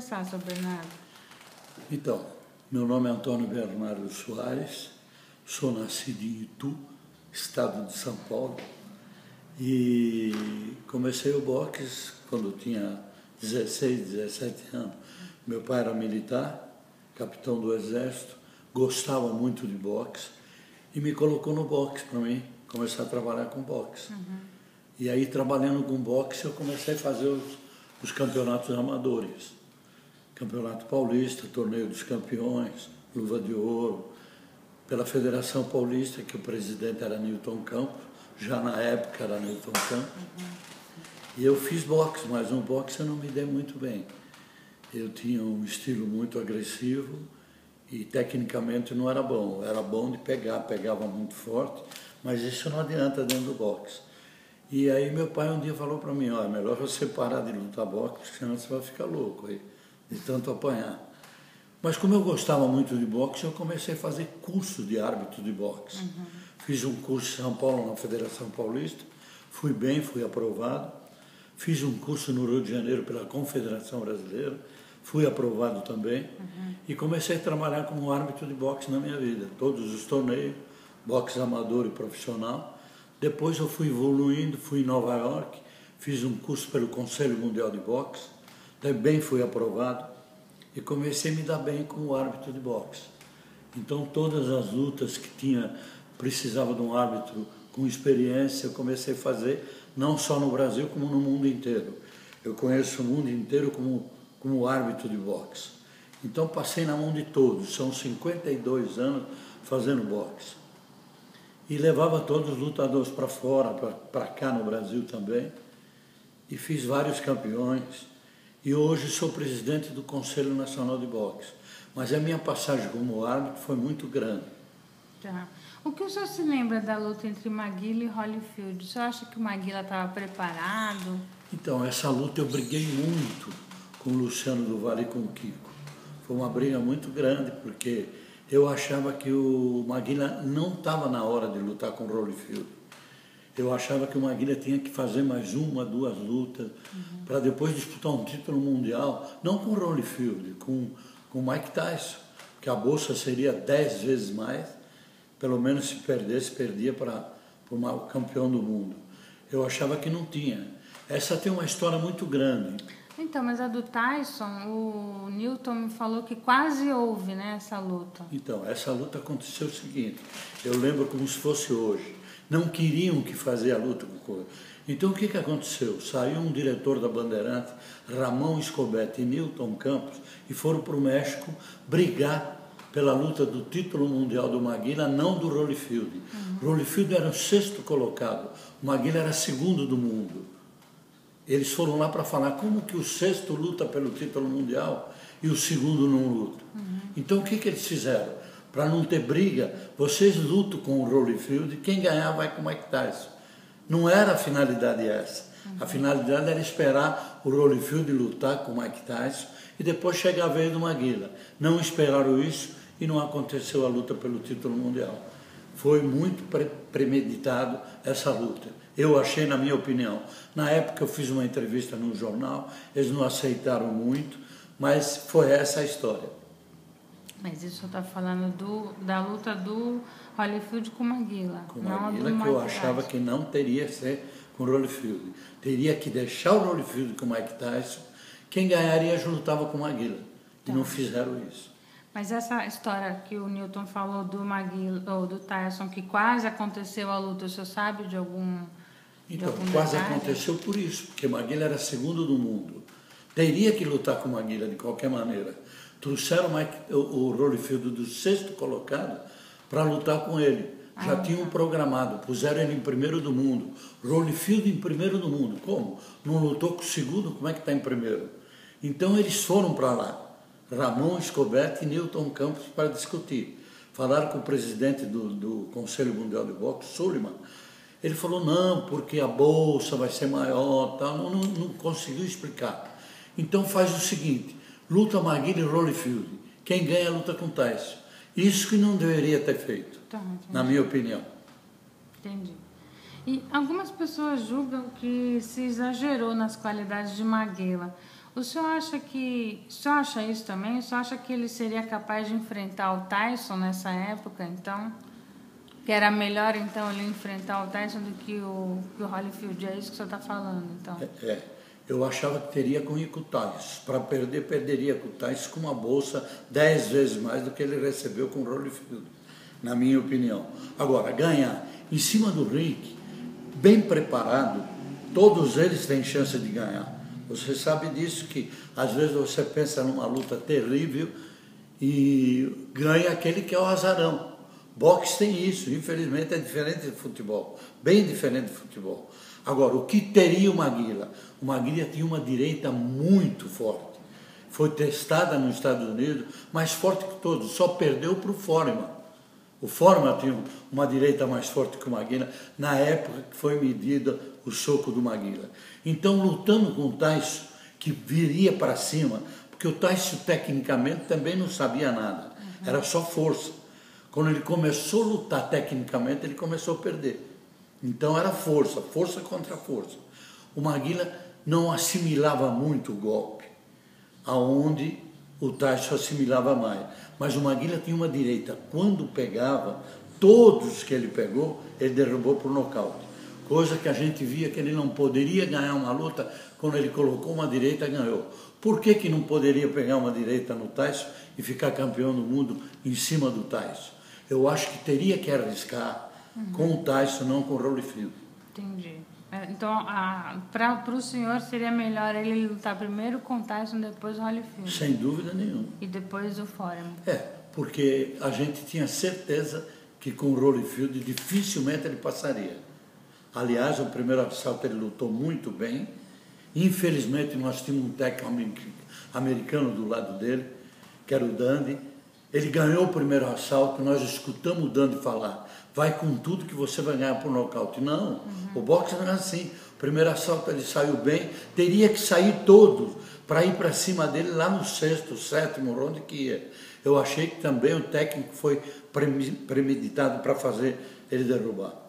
começar, seu Bernardo. Então, meu nome é Antônio Bernardo Soares, sou nascido em Itu, estado de São Paulo, e comecei o boxe quando tinha 16, 17 anos. Meu pai era militar, capitão do exército, gostava muito de boxe e me colocou no boxe para mim começar a trabalhar com boxe. E aí, trabalhando com boxe, eu comecei a fazer os campeonatos amadores. Campeonato Paulista, Torneio dos Campeões, Luva de Ouro, pela Federação Paulista, que o presidente era Newton Campos, já na época era Newton Campos. E eu fiz boxe, mas no boxe eu não me dei muito bem. Eu tinha um estilo muito agressivo e tecnicamente não era bom. Era bom de pegar, pegava muito forte, mas isso não adianta dentro do boxe. E aí meu pai um dia falou para mim, ó, é melhor você parar de lutar boxe, senão você vai ficar louco aí, de tanto apanhar. Mas como eu gostava muito de boxe, eu comecei a fazer curso de árbitro de boxe. Fiz um curso em São Paulo, na Federação Paulista, fui bem, fui aprovado. Fiz um curso no Rio de Janeiro pela Confederação Brasileira, fui aprovado também. E comecei a trabalhar como árbitro de boxe na minha vida, todos os torneios, boxe amador e profissional. Depois eu fui evoluindo, fui em Nova York, fiz um curso pelo Conselho Mundial de Boxe, também fui aprovado e comecei a me dar bem como árbitro de boxe. Então todas as lutas que tinha, precisava de um árbitro com experiência, eu comecei a fazer, não só no Brasil, como no mundo inteiro. Eu conheço o mundo inteiro como árbitro de boxe. Então passei na mão de todos, são 52 anos fazendo boxe. E levava todos os lutadores para fora, para cá no Brasil também. E fiz vários campeões. E hoje sou presidente do Conselho Nacional de Boxe. Mas a minha passagem como árbitro foi muito grande. Tá. O que o senhor se lembra da luta entre Maguila e Holyfield? O senhor acha que o Maguila estava preparado? Então, essa luta eu briguei muito com o Luciano do Vale e com o Kiko. Foi uma briga muito grande, porque eu achava que o Maguila não estava na hora de lutar com o Holyfield. Eu achava que o Maguila tinha que fazer mais uma, duas lutas, para depois disputar um título mundial, não com o Holyfield, com o Mike Tyson, que a bolsa seria 10 vezes mais, pelo menos se perdesse, perdia para o campeão do mundo. Eu achava que não tinha. Essa tem uma história muito grande. Então, mas a do Tyson, o Newton me falou que quase houve, né, essa luta. Então, essa luta aconteceu o seguinte, eu lembro como se fosse hoje. Não queriam que fazia a luta com o Corinthians. Então, o que aconteceu? Saiu um diretor da Bandeirante, Ramon Escobetti e Newton Campos, e foram para o México brigar pela luta do título mundial do Maguila, não do Holyfield. O Holyfield era o 6º colocado, o Maguila era 2º do mundo. Eles foram lá para falar como que o 6º luta pelo título mundial e o 2º não luta. Então, o que eles fizeram? Para não ter briga, vocês lutam com o Holyfield, quem ganhar vai com o Mike Tyson. Não era a finalidade essa. A finalidade era esperar o Holyfield lutar com o Mike Tyson e depois chegar a vez do Maguila. Não esperaram isso e não aconteceu a luta pelo título mundial. Foi muito premeditado essa luta. Eu achei, na minha opinião. Na época eu fiz uma entrevista no jornal, eles não aceitaram muito, mas foi essa a história. Mas isso está falando da luta do Holyfield com o Maguila. Com o Maguila, que eu achava que não teria que ser com o Holyfield. Teria que deixar o Holyfield com o Mike Tyson. Quem ganharia já lutava com o Maguila. E não fizeram isso. Mas essa história que o Newton falou do Maguila, ou do Tyson, que quase aconteceu a luta, o senhor sabe de algum... Então, quase aconteceu por isso, porque Maguila era 2º do mundo. Teria que lutar com o Maguila de qualquer maneira. Trouxeram o Holyfield do 6º colocado para lutar com ele. Já tinham programado, puseram ele em 1º do mundo. Holyfield em 1º do mundo. Como? Não lutou com o 2º, como é que está em 1º? Então eles foram para lá. Ramon Escobetti e Newton Campos para discutir. Falaram com o presidente do Conselho Mundial de Boxe, Sullivan. Ele falou, não, porque a bolsa vai ser maior, tal. Não conseguiu explicar. Então faz o seguinte, luta Maguila e Holyfield. Quem ganha luta com Tyson. Isso que não deveria ter feito, na minha opinião. Entendi. E algumas pessoas julgam que se exagerou nas qualidades de Maguila. O senhor acha isso também? O senhor acha que ele seria capaz de enfrentar o Tyson nessa época, então? Que era melhor, então, ele enfrentar o Tyson do que o Holyfield? É isso que o senhor está falando, então? Eu achava que teria com o Tyson. Para perder, perderia com o Tyson com uma bolsa 10 vezes mais do que ele recebeu com o Holyfield, na minha opinião. Agora, ganhar em cima do ringue, bem preparado, todos eles têm chance de ganhar. Você sabe disso, que às vezes você pensa numa luta terrível e ganha aquele que é o azarão. Boxe tem isso, infelizmente é diferente de futebol, bem diferente de futebol. Agora, o que teria o Maguila? O Maguila tinha uma direita muito forte. Foi testada nos Estados Unidos, mais forte que todos, só perdeu para o Foreman. O Foreman tinha uma direita mais forte que o Maguila, na época que foi medida o soco do Maguila. Então, lutando com o Tyson, que viria para cima, porque o Tyson tecnicamente também não sabia nada, era só força. Quando ele começou a lutar tecnicamente, ele começou a perder. Então era força, força contra força. O Maguila não assimilava muito o golpe, aonde o Tyson assimilava mais. Mas o Maguila tinha uma direita. Quando pegava, todos que ele pegou, ele derrubou por nocaute. Coisa que a gente via que ele não poderia ganhar uma luta, quando ele colocou uma direita, ganhou. Por que não poderia pegar uma direita no Tyson e ficar campeão do mundo em cima do Tyson? Eu acho que teria que arriscar com o Tyson, não com o Holyfield. Entendi. Então, para o senhor, seria melhor ele lutar primeiro com o Tyson, depois o Holyfield? Sem dúvida nenhuma. E depois o Foreman? Porque a gente tinha certeza que com o Holyfield dificilmente ele passaria. Aliás, o primeiro assalto ele lutou muito bem. Infelizmente, nós tínhamos um técnico americano do lado dele, que era o Dandy. Ele ganhou o primeiro assalto, nós escutamos o Dandy falar: vai com tudo que você vai ganhar por nocaute. Não, o boxe não é assim. O primeiro assalto ele saiu bem, teria que sair todo para ir para cima dele lá no sexto, sétimo round que ia. Eu achei que também o técnico foi premeditado para fazer ele derrubar.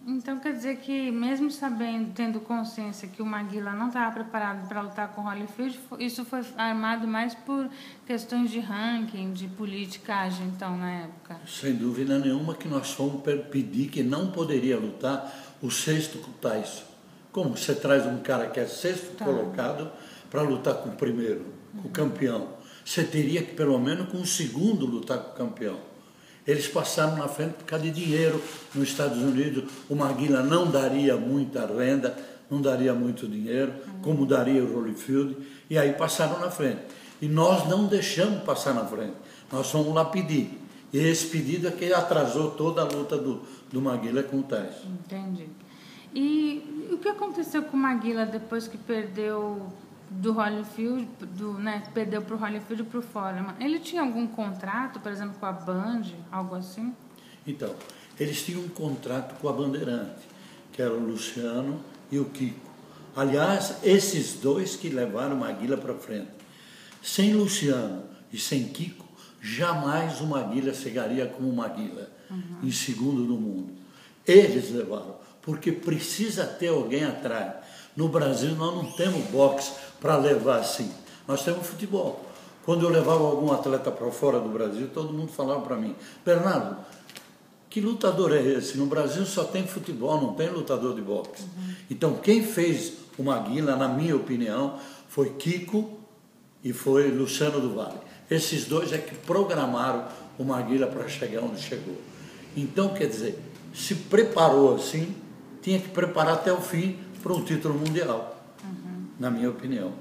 Então quer dizer que, mesmo sabendo, tendo consciência que o Maguila não estava preparado para lutar com o Holyfield, isso foi armado mais por questões de ranking, de politicagem, então, na época? Sem dúvida nenhuma que nós fomos pedir que não poderia lutar o sexto com o Tyson. Como você traz um cara que é sexto colocado para lutar com o primeiro, com o campeão? Você teria que, pelo menos, com o segundo lutar com o campeão. Eles passaram na frente por causa de dinheiro. Nos Estados Unidos, o Maguila não daria muita renda, não daria muito dinheiro, como daria o Holyfield, e aí passaram na frente. E nós não deixamos passar na frente, nós fomos lá pedir. E esse pedido é que atrasou toda a luta do Maguila com o Tyson. Entendi. E o que aconteceu com o Maguila depois que perdeu do Holyfield, perdeu para o Holyfield e para o Foreman? Ele tinha algum contrato, por exemplo, com a Band, algo assim? Então, eles tinham um contrato com a Bandeirante, que era o Luciano e o Kiko. Aliás, esses dois que levaram o Maguila para frente. Sem Luciano e sem Kiko, jamais o Maguila chegaria como o Maguila, em segundo no mundo. Eles levaram, porque precisa ter alguém atrás. No Brasil nós não temos boxe para levar assim, nós temos futebol. Quando eu levava algum atleta para fora do Brasil, todo mundo falava para mim: Bernardo, que lutador é esse? No Brasil só tem futebol, não tem lutador de boxe. Então quem fez o Maguila, na minha opinião, foi Kiko e foi Luciano do Vale. Esses dois é que programaram o Maguila para chegar onde chegou. Então, quer dizer, se preparou assim, tinha que preparar até o fim para um título mundial, na minha opinião.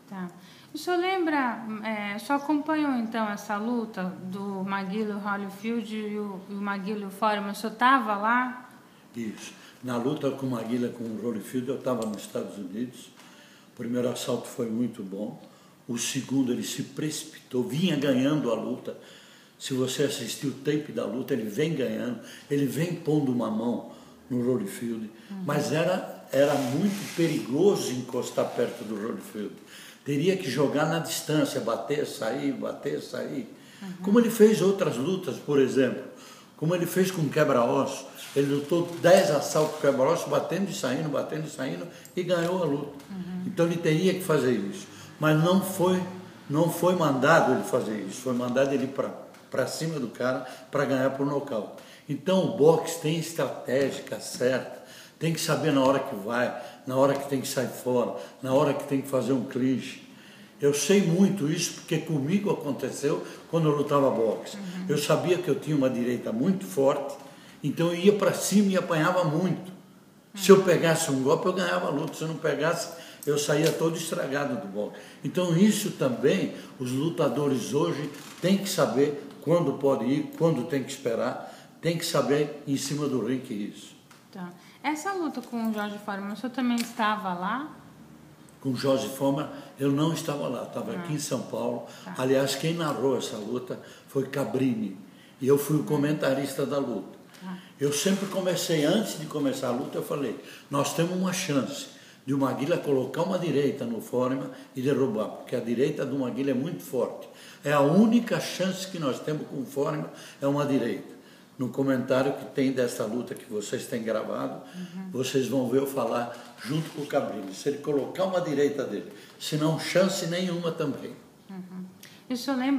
Tá. O senhor lembra, o senhor acompanhou então essa luta do Maguila, o Holyfield e o Maguila e o Foreman? O senhor estava lá? Isso. Na luta com o Maguila com o Holyfield, eu estava nos Estados Unidos. O primeiro assalto foi muito bom. O segundo, ele se precipitou, vinha ganhando a luta. Se você assistir o tape da luta, ele vem ganhando, ele vem pondo uma mão no Holyfield, mas era muito perigoso encostar perto do Holyfield. Teria que jogar na distância, bater, sair, Como ele fez outras lutas, por exemplo, como ele fez com quebra-osso. Ele lutou 10 assaltos quebra-osso, batendo e saindo, e ganhou a luta. Então ele teria que fazer isso. mas não foi mandado ele fazer isso, foi mandado ele ir para cima do cara para ganhar por nocaute. Então o boxe tem estratégia certa, tem que saber na hora que vai, na hora que tem que sair fora, na hora que tem que fazer um clinch. Eu sei muito isso porque comigo aconteceu quando eu lutava boxe. Eu sabia que eu tinha uma direita muito forte, então eu ia para cima e apanhava muito. Se eu pegasse um golpe, eu ganhava a luta. Se eu não pegasse, eu saía todo estragado do boxe. Então isso também, os lutadores hoje têm que saber quando pode ir, quando tem que esperar, tem que saber em cima do ringue isso. Tá. Essa luta com o Jorge Foreman, o senhor também estava lá? Com o Jorge Foreman, eu não estava lá, estava aqui em São Paulo. Tá. Aliás, quem narrou essa luta foi Cabrini, e eu fui o comentarista da luta. Eu sempre comecei, antes de começar a luta, eu falei, nós temos uma chance de o Maguila colocar uma direita no Foreman e derrubar, porque a direita do Maguila é muito forte. É a única chance que nós temos com o Foreman, é uma direita. No comentário que tem dessa luta que vocês têm gravado, vocês vão ver eu falar junto com o Cabrini, se ele colocar uma direita dele, senão chance nenhuma também. E o senhor lembra